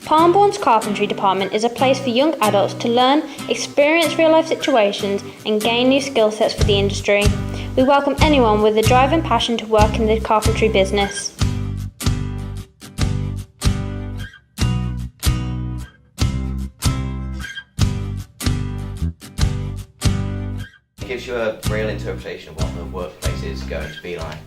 Palmbourne's Carpentry department is a place for young adults to learn, experience real-life situations and gain new skill sets for the industry. We welcome anyone with a drive and passion to work in the carpentry business. It gives you a real interpretation of what the workplace is going to be like.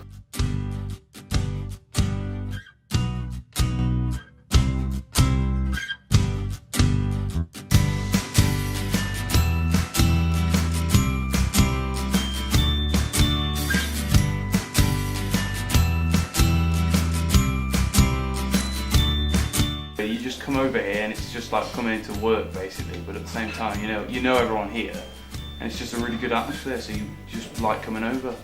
You just come over here and it's just like coming into work basically, but at the same time you know everyone here and it's just a really good atmosphere, so you just like coming over.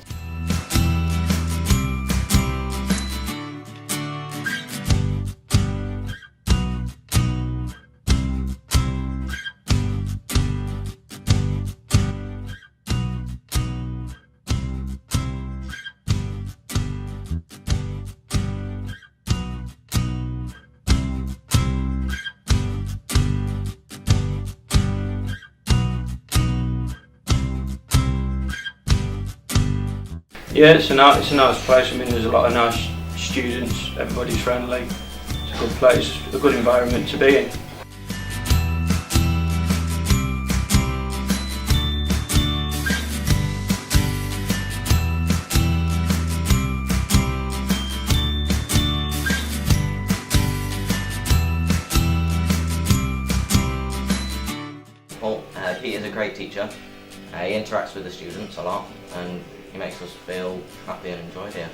Yeah, it's a nice place. I mean, there's a lot of nice students, everybody's friendly. It's a good place, a good environment to be in. Well, Peter's a great teacher. He interacts with the students a lot and he makes us feel happy and enjoyed here.